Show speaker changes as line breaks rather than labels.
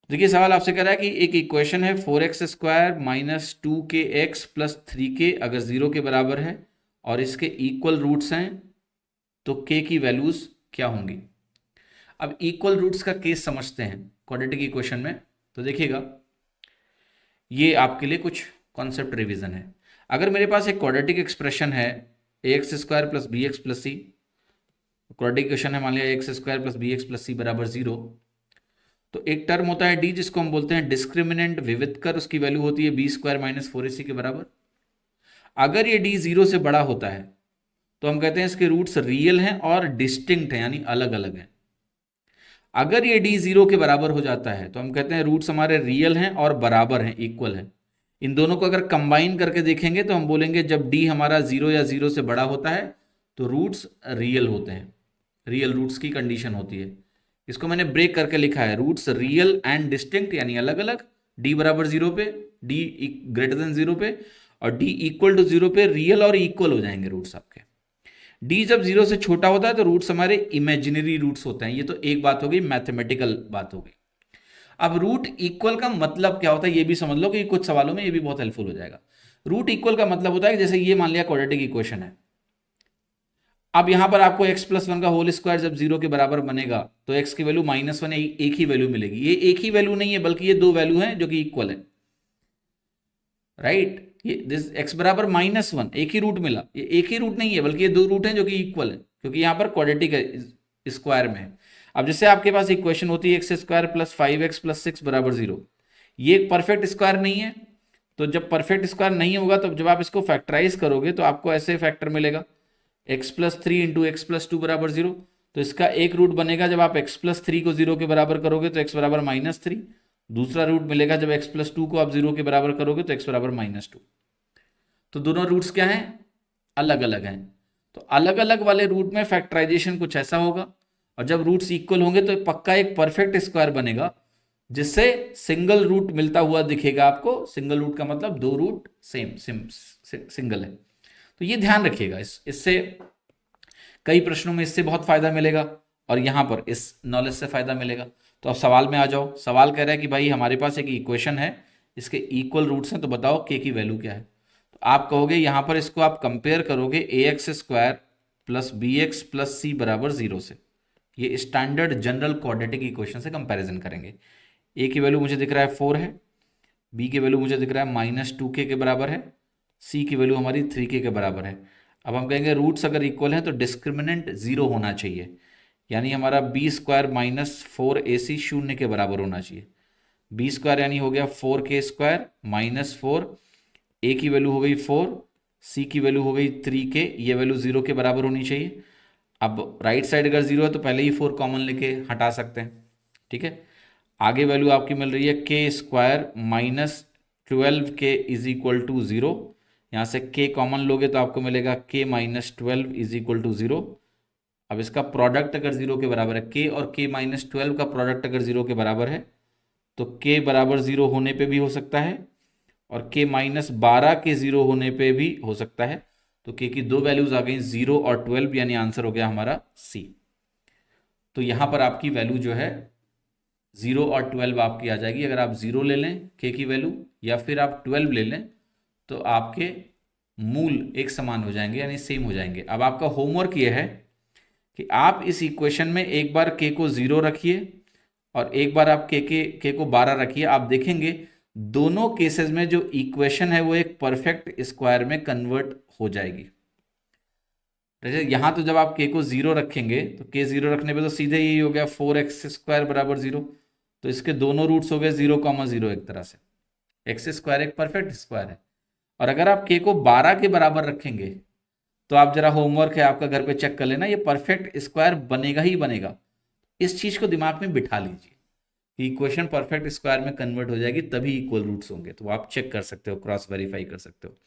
देखिए सवाल आपसे कह रहा है कि एक इक्वेशन है 4x² minus 2kx plus 3k अगर 0 के बराबर है और इसके इक्वल रूट्स हैं तो k की वैल्यूज क्या होंगी। अब इक्वल रूट्स का केस समझते हैं क्वाड्रेटिक इक्वेशन में। तो देखिएगा ये आपके लिए कुछ कॉन्सेप्ट रिवीजन है। अगर मेरे पास एक क्वाड्रेटिक एक्सप्रेशन है ax² plus B X plus C, quadratic equation है मान लिया ax² plus B X plus C बराबर 0, तो एक टर्म होता है डी जिसको हम बोलते हैं डिस्क्रिमिनेंट विविधकर, उसकी वैल्यू होती है b² माइनस 4ac के बराबर। अगर ये डी 0 से बड़ा होता है तो हम कहते हैं इसके रूट्स रियल हैं और डिस्टिंक्ट हैं यानी अलग अलग हैं। अगर ये डी 0 के बराबर हो जाता है तो हम कहते हैं रूट्स हमारे रियल हैं और बराबर हैं, इक्वल हैं। इन दोनों को अगर कंबाइन करके देखेंगे तो हम बोलेंगे जब डी हमारा 0 या 0 से बड़ा होता है तो रूट्स रियल होते हैं, रियल रूट्स की कंडीशन होती है। इसको मैंने ब्रेक करके लिखा है रूट्स रियल एंड डिस्टिंक्ट यानी अलग अलग, डी बराबर 0 पे, डी ग्रेटर देन 0 पे और डी इक्वल टू 0 पे रियल और इक्वल हो जाएंगे रूट्स आपके। डी जब 0 से छोटा होता है तो रूट्स हमारे इमेजिनरी रूट्स होते हैं। ये तो एक बात हो गई, मैथमेटिकल बात हो गई। अब रूट इक्वल का मतलब क्या होता है ये भी समझ लो कि कुछ सवालों में ये भी बहुत हेल्पफुल हो जाएगा। रूट इक्वल का मतलब होता है कि जैसे ये मान लिया क्वाड्रेटिक इक्वेशन है, अब यहां पर आपको x प्लस 1 का होल स्क्वायर जब 0 के बराबर बनेगा तो x की वैल्यू -1 एक ही वैल्यू मिलेगी। ये एक ही वैल्यू नहीं है बल्कि ये दो वैल्यू हैं जो कि इक्वल है, राइट। ये दिस x बराबर -1 एक ही रूट मिला, ये एक ही रूट नहीं है बल्कि ये दो रूट हैं जो कि इक्वल है क्योंकि यहां पर क्वाड्रेटिक स्क्वायर में है। अब जैसे आपके पास इक्वेशन होती है x² प्लस 5x प्लस 6 बराबर 0, ये एक परफेक्ट स्क्वायर नहीं है। तो जब परफेक्ट स्क्वायर नहीं होगा तो जब आप इसको फैक्टराइज करोगे तो आपको ऐसे फैक्टर मिलेगा x plus 3 into x plus 2 बराबर 0। तो इसका एक रूट बनेगा जब आप x प्लस 3 को 0 के बराबर करोगे तो x बराबर -3। दूसरा रूट मिलेगा जब x प्लस 2 को आप 0 के बराबर करोगे तो x बराबर -2। तो दोनों रूट्स क्या हैं, अलग अलग हैं। तो अलग अलग वाले रूट में फैक्टराइजेशन कुछ ऐसा होगा और जब रूट्स इक्वल होंगे तो पक्का एक परफेक्ट स्क्वायर बनेगा जिससे सिंगल रूट मिलता हुआ दिखेगा आपको। सिंगल रूट का मतलब दो रूट सेम सिंगल है। तो ये ध्यान रखिएगा, इससे कई प्रश्नों में इससे बहुत फायदा मिलेगा और यहां पर इस नॉलेज से फायदा मिलेगा। तो अब सवाल में आ जाओ। सवाल कह रहा है कि भाई हमारे पास एक इक्वेशन है, इसके इक्वल रूट्स हैं, तो बताओ के की वैल्यू क्या है। तो आप कहोगे यहां पर इसको आप कंपेयर करोगे ax² plus B X plus C बराबर 0 से। ये स्टैंडर्ड जनरल क्वाड्रेटिक इक्वेशन से कंपैरिजन करेंगे। ए की वैल्यू मुझे दिख रहा है 4 है, बी की वैल्यू मुझे दिख रहा है -2k के बराबर है, सी की वैल्यू हमारी 3k के बराबर है। अब हम कहेंगे रूट्स अगर इक्वल हैं तो डिस्क्रिमिनेंट 0 होना चाहिए, यानी हमारा b² माइनस 4ac 0 के बराबर होना चाहिए। b² यानी हो गया 4k² -4, a की वैल्यू हो गई 4, c की वैल्यू हो गई 3k, ये वैल्यू 0 के बराबर होनी चाहिए। अब राइट साइड अगर 0 है तो पहले ही 4 कॉमन लेके हटा सकते हैं, ठीक है। आगे वैल्यू आपकी मिल रही है k² -12k is equal to 0। यहाँ से k कॉमन लोगे तो आपको मिलेगा k -12 इज इक्वल टू 0। अब इसका प्रोडक्ट अगर 0 के बराबर है, k और k -12 का प्रोडक्ट अगर 0 के बराबर है तो k बराबर 0 होने पे भी हो सकता है और k -12 के 0 होने पे भी हो सकता है। तो k की दो वैल्यूज आ गई 0 और 12, यानी आंसर हो गया हमारा c। तो यहां पर आपकी वैल्यू जो है 0 और 12 आपकी आ जाएगी। अगर आप 0 ले लें k की वैल्यू या फिर आप 12 ले लें तो आपके मूल एक समान हो जाएंगे यानी सेम हो जाएंगे। अब आपका होमवर्क ये है कि आप इस इक्वेशन में एक बार k को 0 रखिए और एक बार आप k को 12 रखिए। आप देखेंगे दोनों केसेस में जो इक्वेशन है वो एक परफेक्ट स्क्वायर में कन्वर्ट हो जाएगी। जैसे यहां तो जब आप k को 0 रखेंगे तो k 0 रखने पे तो सीधे यही हो गया 4x² बराबर 0। तो इसके दोनों रूट्स हो गए 0,0 एक तरह से। x² एक परफेक्ट स्क्वायर है। और अगर आप k को 12 के बराबर रखेंगे तो आप जरा होमवर्क है आपका घर पे चेक कर लेना, ये परफेक्ट स्क्वायर बनेगा ही बनेगा। इस चीज को दिमाग में बिठा लीजिए कि इक्वेशन परफेक्ट स्क्वायर में कन्वर्ट हो जाएगी तभी इक्वल रूट्स होंगे। तो आप चेक कर सकते हो, क्रॉस वेरीफाई कर सकते हो।